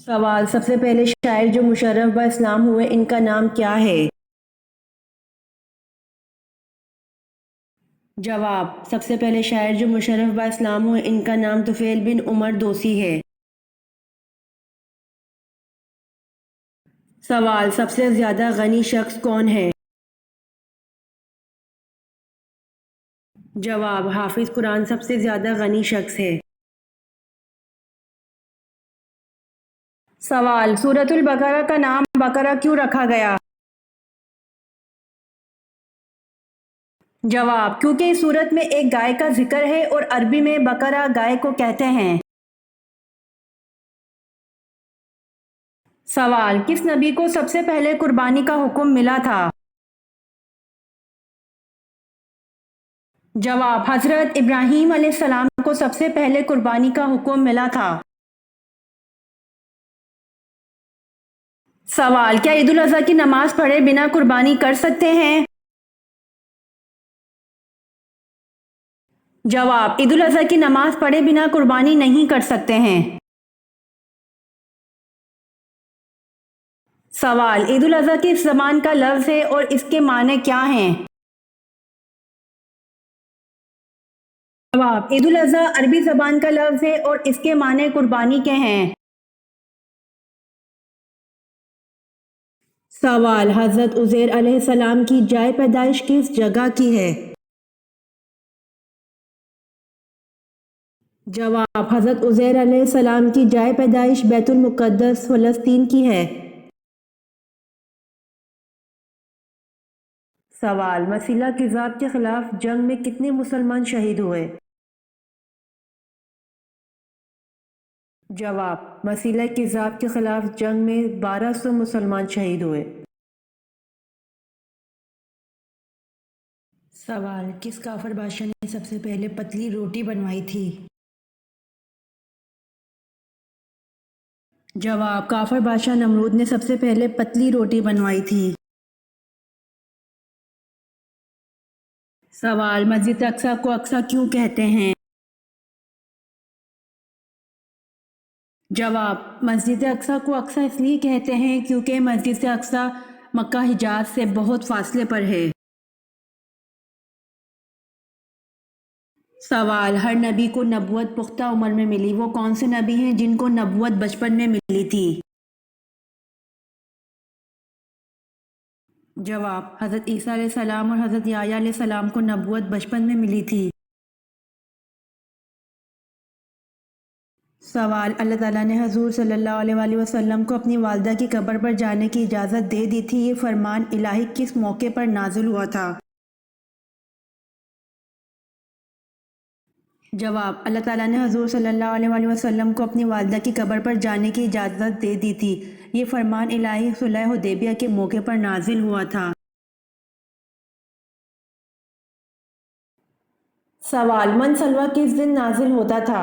سوال، سب سے پہلے شاعر جو مشرف با اسلام ہوئے ان کا نام کیا ہے؟ جواب، سب سے پہلے شاعر جو مشرف با اسلام ہوئے ان کا نام طفیل بن عمر دوسی ہے۔ سوال، سب سے زیادہ غنی شخص کون ہے؟ جواب، حافظ قرآن سب سے زیادہ غنی شخص ہے۔ سوال، سورۃ البقرہ کا نام بقرہ کیوں رکھا گیا؟ جواب، کیونکہ اس سورت میں ایک گائے کا ذکر ہے اور عربی میں بقرہ گائے کو کہتے ہیں۔ سوال، کس نبی کو سب سے پہلے قربانی کا حکم ملا تھا؟ جواب، حضرت ابراہیم علیہ السلام کو سب سے پہلے قربانی کا حکم ملا تھا۔ سوال، کیا عید الاضحیٰ کی نماز پڑھے بنا قربانی کر سکتے ہیں؟ جواب، عید الاضحیٰ کی نماز پڑھے بنا قربانی نہیں کر سکتے ہیں۔ سوال، عید الاضحیٰ کس زبان کا لفظ ہے اور اس کے معنی کیا ہیں؟ جواب، عید الاضحیٰ عربی زبان کا لفظ ہے اور اس کے معنی قربانی کے ہیں۔ سوال، حضرت عزیر علیہ السلام کی جائے پیدائش کس جگہ کی ہے؟ جواب، حضرت عزیر علیہ السلام کی جائے پیدائش بیت المقدس فلسطین کی ہے۔ سوال، مسیلہ کذاب کے خلاف جنگ میں کتنے مسلمان شہید ہوئے؟ جواب، مسیلہ کذاب کے خلاف جنگ میں 1200 مسلمان شہید ہوئے۔ سوال، کس کافر بادشاہ نے سب سے پہلے پتلی روٹی بنوائی تھی؟ جواب، کافر بادشاہ نمرود نے سب سے پہلے پتلی روٹی بنوائی تھی۔ سوال، مسجد اقصی کو اقصی کیوں کہتے ہیں؟ جواب، مسجد اقصی کو اقصی اس لیے کہتے ہیں کیونکہ مسجد اقصی مکہ حجاز سے بہت فاصلے پر ہے۔ سوال، ہر نبی کو نبوت پختہ عمر میں ملی، وہ کون سے نبی ہیں جن کو نبوت بچپن میں ملی تھی؟ جواب، حضرت عیسیٰ علیہ السلام اور حضرت یحییٰ علیہ السلام کو نبوت بچپن میں ملی تھی۔ سوال، اللہ تعالیٰ نے حضور صلی اللہ علیہ وآلہ وسلم کو اپنی والدہ کی قبر پر جانے کی اجازت دے دی تھی، یہ فرمان الہی کس موقع پر نازل ہوا تھا؟ جواب، اللہ تعالیٰ نے حضور صلی اللہ علیہ وآلہ وسلم کو اپنی والدہ کی قبر پر جانے کی اجازت دے دی تھی، یہ فرمان الہی صلح حدیبیہ کے موقع پر نازل ہوا تھا۔ سوال، من سلوہ کس دن نازل ہوتا تھا؟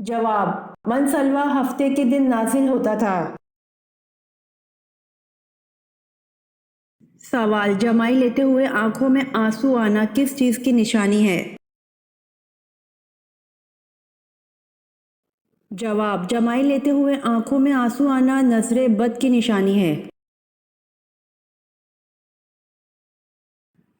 جواب، من سلوہ ہفتے کے دن نازل ہوتا تھا۔ سوال، جمائی لیتے ہوئے آنکھوں میں آنسو آنا کس چیز کی نشانی ہے؟ جواب، جمائی لیتے ہوئے آنکھوں میں آنسو آنا نظر بد کی نشانی ہے۔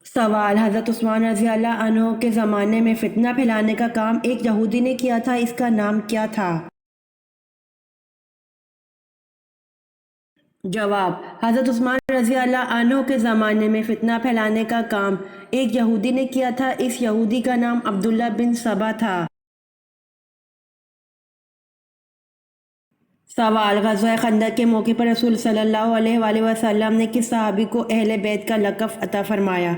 سوال، حضرت عثمان رضی اللہ عنہ کے زمانے میں فتنہ پھیلانے کا کام ایک یہودی نے کیا تھا، اس کا نام کیا تھا؟ جواب، حضرت عثمان رضی اللہ عنہ کے زمانے میں فتنہ پھیلانے کا کام ایک یہودی نے کیا تھا، اس یہودی کا نام عبداللہ بن سبا تھا۔ سوال، غزوہ خندق کے موقع پر رسول صلی اللہ علیہ وآلہ وسلم نے کس صحابی کو اہل بیت کا لقب عطا فرمایا؟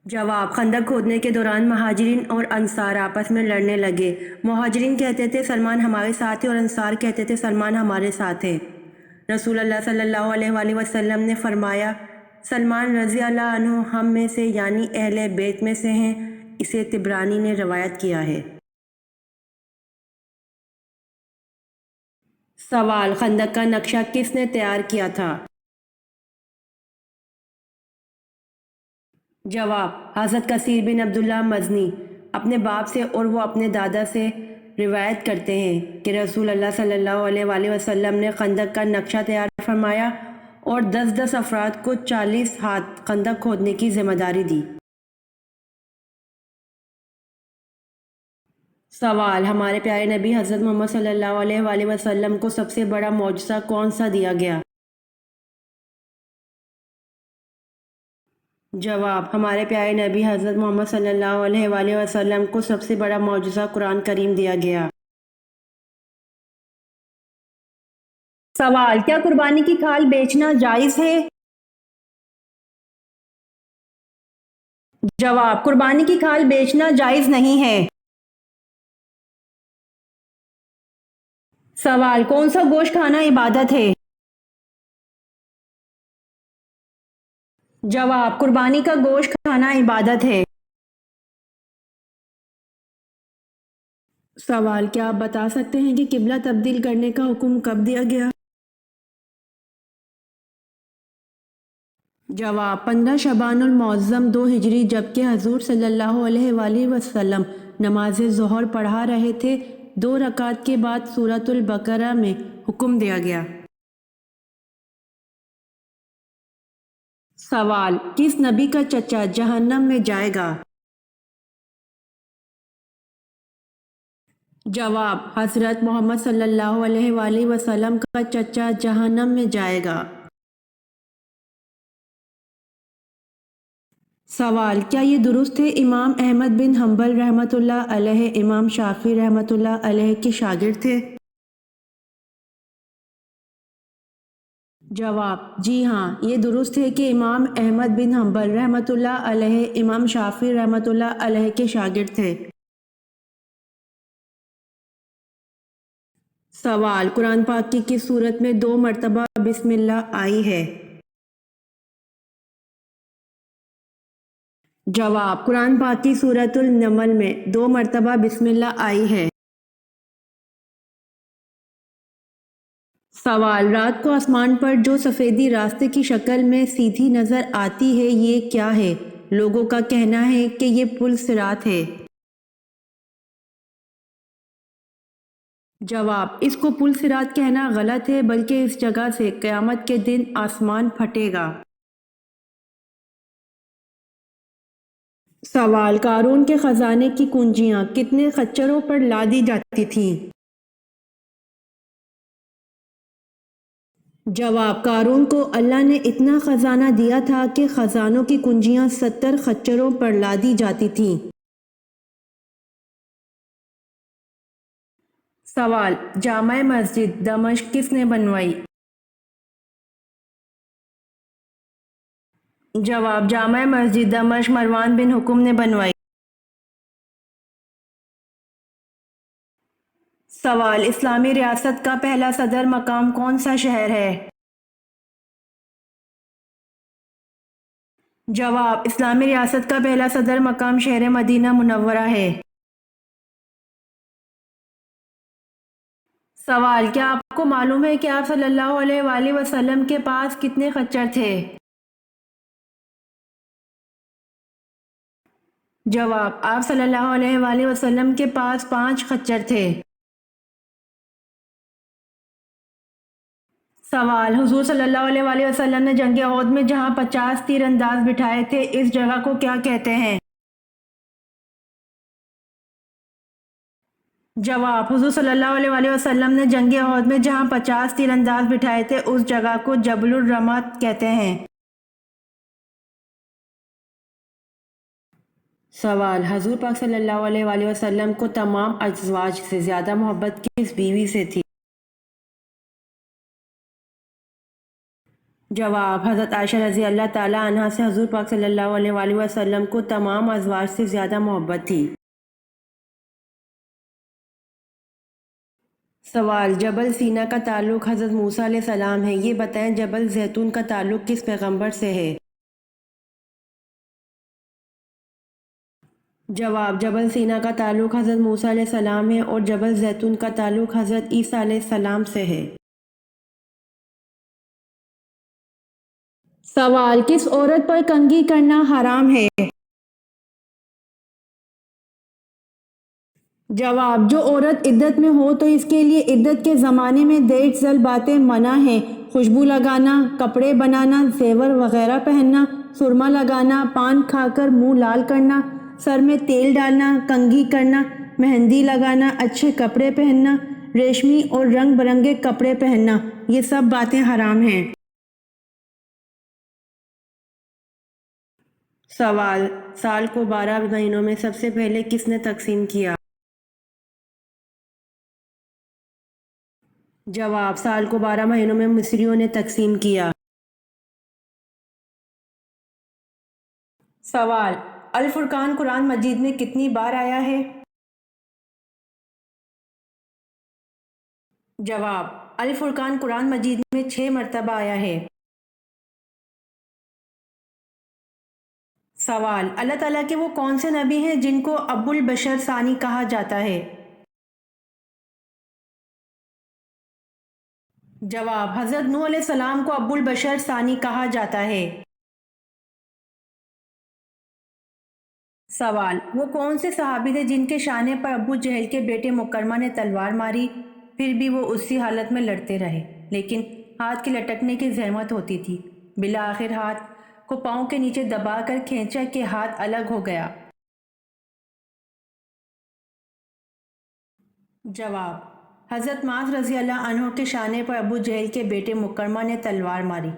جواب، خندق کھودنے کے دوران مہاجرین اور انصار آپس میں لڑنے لگے، مہاجرین کہتے تھے سلمان ہمارے ساتھ ہے اور انصار کہتے تھے سلمان ہمارے ساتھ ہے۔ رسول اللہ صلی اللہ علیہ وآلہ وسلم نے فرمایا، سلمان رضی اللہ عنہ ہم میں سے یعنی اہل بیت میں سے ہیں، اسے طبرانی نے روایت کیا ہے۔ سوال، خندق کا نقشہ کس نے تیار کیا تھا؟ جواب: حضرت کثیر بن عبداللہ مزنی اپنے باپ سے اور وہ اپنے دادا سے روایت کرتے ہیں کہ رسول اللہ صلی اللہ علیہ وآلہ وسلم نے خندق کا نقشہ تیار فرمایا اور 10 افراد کو 40 ہاتھ خندق کھودنے کی ذمہ داری دی۔ سوال: ہمارے پیارے نبی حضرت محمد صلی اللہ علیہ وآلہ وسلم کو سب سے بڑا معجزہ کون سا دیا گیا؟ جواب: ہمارے پیارے نبی حضرت محمد صلی اللہ علیہ وآلہ وسلم کو سب سے بڑا معجزہ قرآن کریم دیا گیا۔ سوال: کیا قربانی کی کھال بیچنا جائز ہے؟ جواب: قربانی کی کھال بیچنا جائز نہیں ہے۔ سوال: کون سا گوشت کھانا عبادت ہے؟ جواب: قربانی کا گوشت کھانا عبادت ہے۔ سوال: کیا آپ بتا سکتے ہیں کہ قبلہ تبدیل کرنے کا حکم کب دیا گیا؟ جواب: 15 شعبان المعظم 2 ہجری، جبکہ حضور صلی اللہ علیہ وآلہ وسلم نماز ظہر پڑھا رہے تھے، 2 رکعت کے بعد سورۃ البقرہ میں حکم دیا گیا۔ سوال: کس نبی کا چچا جہنم میں جائے گا؟ جواب: حضرت محمد صلی اللہ علیہ وآلہ وسلم کا چچا جہنم میں جائے گا۔ سوال: کیا یہ درست ہے امام احمد بن حنبل رحمۃ اللہ علیہ امام شافعی رحمۃ اللہ علیہ کے شاگرد تھے؟ جواب: جی ہاں، یہ درست ہے کہ امام احمد بن حنبل رحمۃ اللہ علیہ امام شافعی رحمۃ اللہ علیہ کے شاگرد تھے۔ سوال: قرآن پاک کی کس سورت میں 2 مرتبہ بسم اللہ آئی ہے؟ جواب: قرآن پاک کی سورۃ النمل میں 2 مرتبہ بسم اللہ آئی ہے۔ سوال: رات کو آسمان پر جو سفیدی راستے کی شکل میں سیدھی نظر آتی ہے، یہ کیا ہے؟ لوگوں کا کہنا ہے کہ یہ پل صراط ہے۔ جواب: اس کو پل صراط کہنا غلط ہے، بلکہ اس جگہ سے قیامت کے دن آسمان پھٹے گا۔ سوال: قارون کے خزانے کی کنجیاں کتنے خچروں پر لادی جاتی تھیں؟ جواب: قارون کو اللہ نے اتنا خزانہ دیا تھا کہ خزانوں کی کنجیاں 70 خچروں پر لادی جاتی تھیں۔ سوال: جامع مسجد دمشق کس نے بنوائی؟ جواب: جامع مسجد دمشق مروان بن حکم نے بنوائی۔ سوال: اسلامی ریاست کا پہلا صدر مقام کون سا شہر ہے؟ جواب: اسلامی ریاست کا پہلا صدر مقام شہر مدینہ منورہ ہے۔ سوال: کیا آپ کو معلوم ہے کہ آپ صلی اللہ علیہ وآلہ وسلم کے پاس کتنے خچر تھے؟ جواب: آپ صلی اللہ علیہ وآلہ وسلم کے پاس 5 خچر تھے۔ سوال: حضور صلی اللہ علیہ وآلہ وسلم نے جنگ احد میں جہاں 50 تیر انداز بٹھائے تھے، اس جگہ کو کیا کہتے ہیں؟ جواب: حضور صلی اللہ علیہ وآلہ وسلم نے جنگ احد میں جہاں 50 تیر انداز بٹھائے تھے، اس جگہ کو جبل الرمح کہتے ہیں۔ سوال: حضور پاک صلی اللہ علیہ وآلہ وسلم کو تمام ازواج سے زیادہ محبت کس بیوی سے تھی؟ جواب: حضرت عائشہ رضی اللہ تعالی عنہا سے حضور پاک صلی اللہ علیہ وآلہ وسلم کو تمام ازواج سے زیادہ محبت تھی۔ سوال: جبل سینا کا تعلق حضرت موسیٰ علیہ السلام ہے، یہ بتائیں جبل زیتون کا تعلق کس پیغمبر سے ہے؟ جواب: جبل سینا کا تعلق حضرت موسیٰ علیہ السلام ہے اور جبل زیتون کا تعلق حضرت عیسیٰ علیہ السلام سے ہے۔ سوال، کس عورت پر کنگھی کرنا حرام ہے؟ جواب، جو عورت عدت میں ہو تو اس کے لیے عدت کے زمانے میں دیرھ ذیل باتیں منع ہیں: خوشبو لگانا، کپڑے بنانا، زیور وغیرہ پہننا، سرما لگانا، پان کھا کر منہ لال کرنا، سر میں تیل ڈالنا، کنگھی کرنا، مہندی لگانا، اچھے کپڑے پہننا، ریشمی اور رنگ برنگے کپڑے پہننا، یہ سب باتیں حرام ہیں۔ سوال، سال کو 12 مہینوں میں سب سے پہلے کس نے تقسیم کیا؟ جواب، سال کو 12 مہینوں میں مصریوں نے تقسیم کیا۔ سوال، الفرقان قرآن مجید میں کتنی بار آیا ہے؟ جواب، الفرقان قرآن مجید میں 6 مرتبہ آیا ہے۔ سوال، اللہ تعالیٰ کے وہ کون سے نبی ہیں جن کو ابو البشر ثانی کہا جاتا ہے؟ جواب، حضرت نوح علیہ السلام کو ابو البشر ثانی کہا جاتا ہے۔ سوال، وہ کون سے صحابی تھے جن کے شانے پر ابو جہل کے بیٹے مکرمہ نے تلوار ماری، پھر بھی وہ اسی حالت میں لڑتے رہے، لیکن ہاتھ کے لٹکنے کی زحمت ہوتی تھی، بالآخر ہاتھ کو پاؤں کے نیچے دبا کر کھینچا کہ ہاتھ الگ ہو گیا؟ جواب، حضرت معاذ رضی اللہ عنہ کے شانے پر ابو جہل کے بیٹے مکرمہ نے تلوار ماری،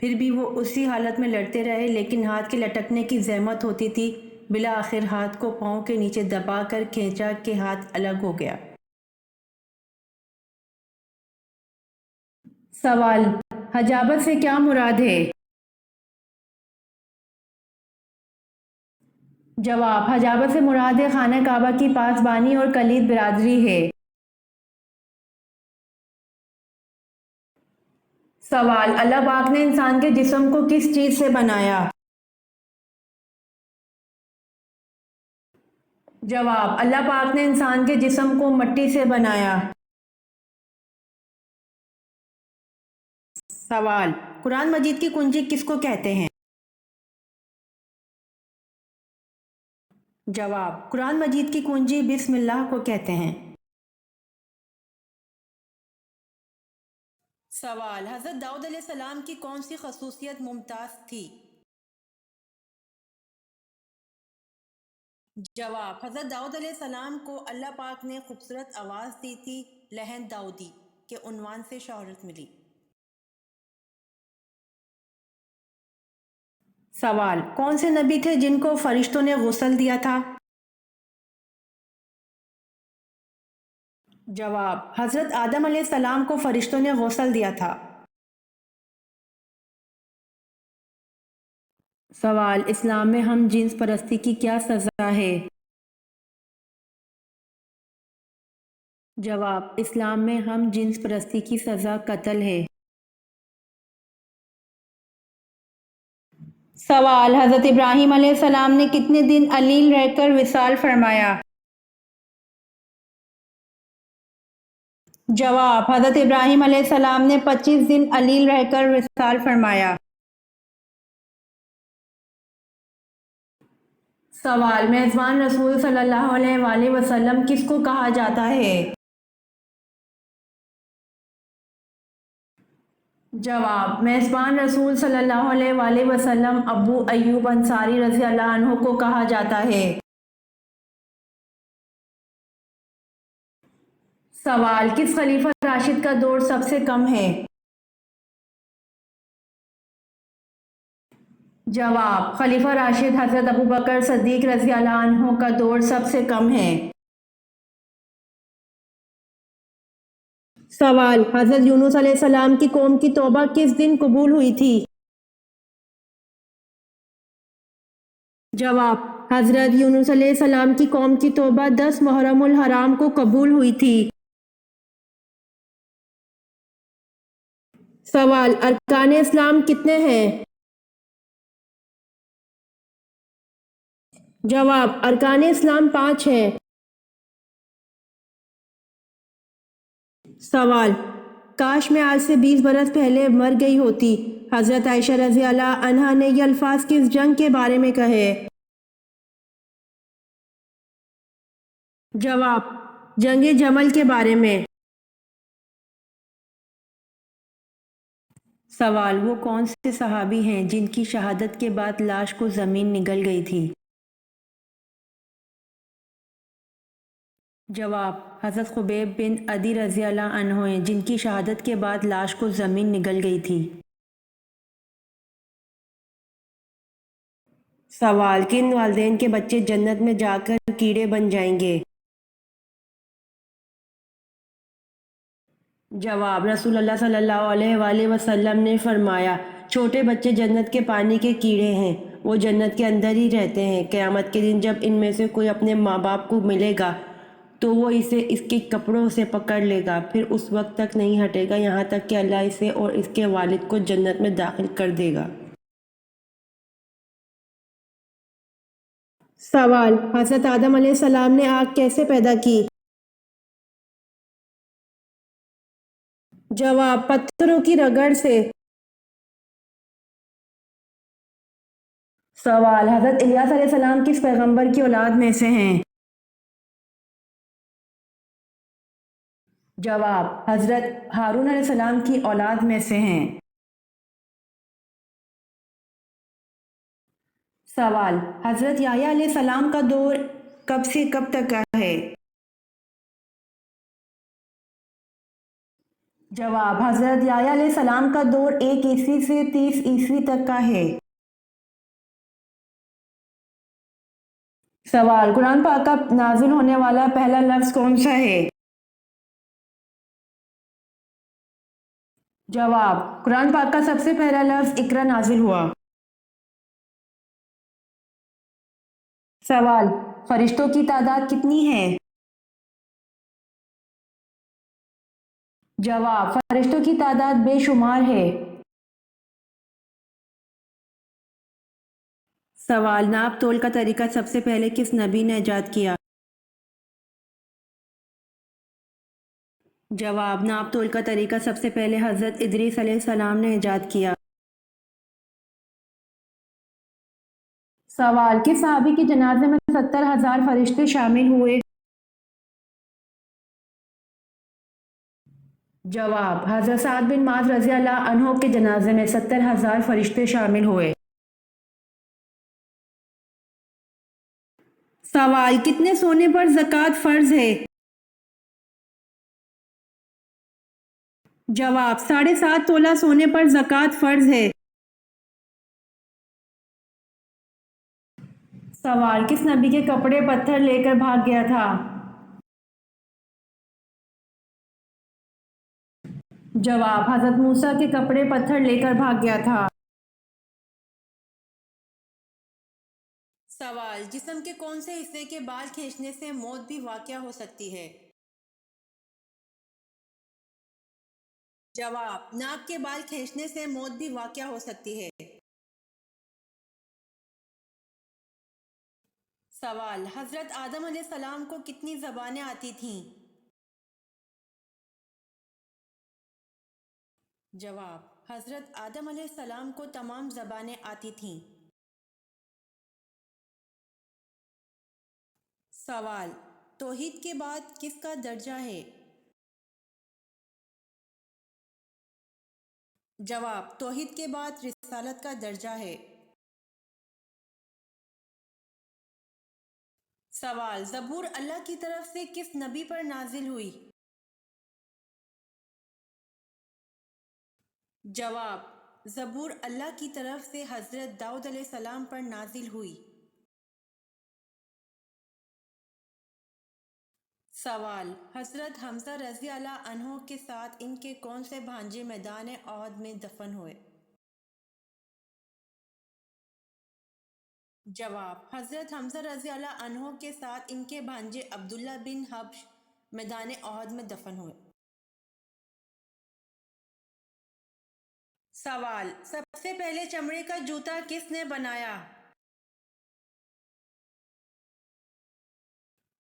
پھر بھی وہ اسی حالت میں لڑتے رہے، لیکن ہاتھ کے لٹکنے کی زحمت ہوتی تھی، بالآخر ہاتھ کو پاؤں کے نیچے دبا کر کھینچا کہ ہاتھ الگ ہو گیا۔ سوال، حجابت سے کیا مراد ہے؟ جواب، حجابت سے مراد ہے خانہ کعبہ کی پاسبانی اور کلید برادری ہے۔ سوال، اللہ پاک نے انسان کے جسم کو کس چیز سے بنایا؟ جواب، اللہ پاک نے انسان کے جسم کو مٹی سے بنایا۔ سوال، قرآن مجید کی کنجی کس کو کہتے ہیں؟ جواب، قرآن مجید کی کنجی بسم اللہ کو کہتے ہیں۔ سوال، حضرت داؤد علیہ السلام کی کون سی خصوصیت ممتاز تھی؟ جواب، حضرت داؤد علیہ السلام کو اللہ پاک نے خوبصورت آواز دی تھی، لحن داؤدی کے عنوان سے شہرت ملی۔ سوال، کون سے نبی تھے جن کو فرشتوں نے غسل دیا تھا؟ جواب، حضرت آدم علیہ السلام کو فرشتوں نے غسل دیا تھا۔ سوال، اسلام میں ہم جنس پرستی کی کیا سزا ہے؟ جواب، اسلام میں ہم جنس پرستی کی سزا قتل ہے۔ سوال، حضرت ابراہیم علیہ السلام نے کتنے دن علیل رہ کر وصال فرمایا؟ جواب، حضرت ابراہیم علیہ السلام نے 25 دن علیل رہ کر وصال فرمایا۔ سوال، میزبان رسول صلی اللہ علیہ وآلہ وسلم کس کو کہا جاتا ہے؟ جواب، میزبان رسول صلی اللہ علیہ وآلہ وسلم ابو ایوب انصاری رضی اللہ عنہ کو کہا جاتا ہے۔ سوال، کس خلیفہ راشد کا دور سب سے کم ہے؟ جواب، خلیفہ راشد حضرت ابوبکر صدیق رضی اللہ عنہ کا دور سب سے کم ہے۔ سوال، حضرت یونس علیہ السلام کی قوم کی توبہ کس دن قبول ہوئی تھی؟ جواب، حضرت یونس علیہ السلام کی قوم کی توبہ 10 محرم الحرام کو قبول ہوئی تھی۔ سوال، ارکان اسلام کتنے ہیں؟ جواب، ارکان اسلام 5 ہیں۔ سوال، کاش میں آج سے 20 برس پہلے مر گئی ہوتی۔ حضرت عائشہ رضی اللہ عنہا نے یہ الفاظ کس جنگ کے بارے میں کہے؟ جواب: جنگ جمل کے بارے میں۔ سوال: وہ کون سے صحابی ہیں جن کی شہادت کے بعد لاش کو زمین نگل گئی تھی؟ جواب: حضرت خبیب بن عدی رضی اللہ عنہ ہیں جن کی شہادت کے بعد لاش کو زمین نگل گئی تھی۔ سوال: کن والدین کے بچے جنت میں جا کر کیڑے بن جائیں گے؟ جواب: رسول اللہ صلی اللہ علیہ وآلہ وسلم نے فرمایا، چھوٹے بچے جنت کے پانی کے کیڑے ہیں، وہ جنت کے اندر ہی رہتے ہیں۔ قیامت کے دن جب ان میں سے کوئی اپنے ماں باپ کو ملے گا تو وہ اسے اس کے کپڑوں سے پکڑ لے گا، پھر اس وقت تک نہیں ہٹے گا یہاں تک کہ اللہ اسے اور اس کے والد کو جنت میں داخل کر دے گا۔ سوال: حضرت آدم علیہ السلام نے آگ کیسے پیدا کی؟ جواب: پتھروں کی رگڑ سے۔ سوال: حضرت الیاس علیہ السلام کس پیغمبر کی اولاد میں سے ہیں؟ جواب: حضرت ہارون علیہ السلام کی اولاد میں سے ہیں۔ سوال: حضرت یحییٰ علیہ السلام کا دور کب سے کب تک کا ہے؟ جواب: حضرت یحییٰ علیہ السلام کا دور 1 عیسوی سے 30 عیسوی تک کا ہے۔ سوال: قرآن پاک کا نازل ہونے والا پہلا لفظ کون سا ہے؟ جواب: قرآن پاک کا سب سے پہلا لفظ اقرا نازل ہوا۔ سوال: فرشتوں کی تعداد کتنی ہے؟ جواب: فرشتوں کی تعداد بے شمار ہے۔ سوال: ناپ تول کا طریقہ سب سے پہلے کس نبی نے ایجاد کیا؟ جواب: ناپ تول کا طریقہ سب سے پہلے حضرت ادریس علیہ السلام نے ایجاد کیا۔ سوال: کس صحابی کے جنازے میں 70,000 فرشتے شامل ہوئے؟ جواب: حضرت سعد بن معاذ رضی اللہ عنہ کے جنازے میں 70,000 فرشتے شامل ہوئے۔ سوال: کتنے سونے پر زکوٰۃ فرض ہے؟ جواب: 7.5 تولہ سونے پر زکوٰۃ فرض ہے۔ سوال: کس نبی کے کپڑے پتھر لے کر بھاگ گیا تھا؟ جواب: حضرت موسیٰ کے کپڑے پتھر لے کر بھاگ گیا تھا۔ سوال: جسم کے کون سے حصے کے بال کھینچنے سے موت بھی واقع ہو سکتی ہے؟ جواب: ناک کے بال کھینچنے سے موت بھی واقع ہو سکتی ہے۔ سوال: حضرت آدم علیہ السلام کو کتنی زبانیں آتی تھیں؟ جواب: حضرت آدم علیہ السلام کو تمام زبانیں آتی تھیں۔ سوال: توحید کے بعد کس کا درجہ ہے؟ جواب: توحید کے بعد رسالت کا درجہ ہے۔ سوال: زبور اللہ کی طرف سے کس نبی پر نازل ہوئی؟ جواب: زبور اللہ کی طرف سے حضرت داؤد علیہ السلام پر نازل ہوئی۔ سوال: حضرت حمزہ رضی اللہ عنہ کے ساتھ ان کے کون سے بھانجے میدان احد میں دفن ہوئے؟ جواب: حضرت حمزہ رضی اللہ عنہ کے ساتھ ان کے بھانجے عبداللہ بن حبش میدان احد میں دفن ہوئے۔ سوال: سب سے پہلے چمڑے کا جوتا کس نے بنایا؟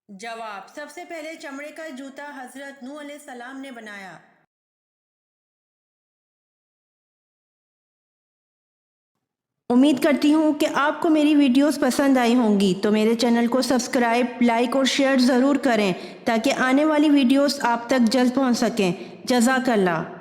جواب: سب سے پہلے چمڑے کا جوتا حضرت نوح علیہ السلام نے بنایا۔ امید کرتی ہوں کہ آپ کو میری ویڈیوز پسند آئی ہوں گی، تو میرے چینل کو سبسکرائب، لائک اور شیئر ضرور کریں تاکہ آنے والی ویڈیوز آپ تک جلد پہنچ سکیں۔ جزاک اللہ۔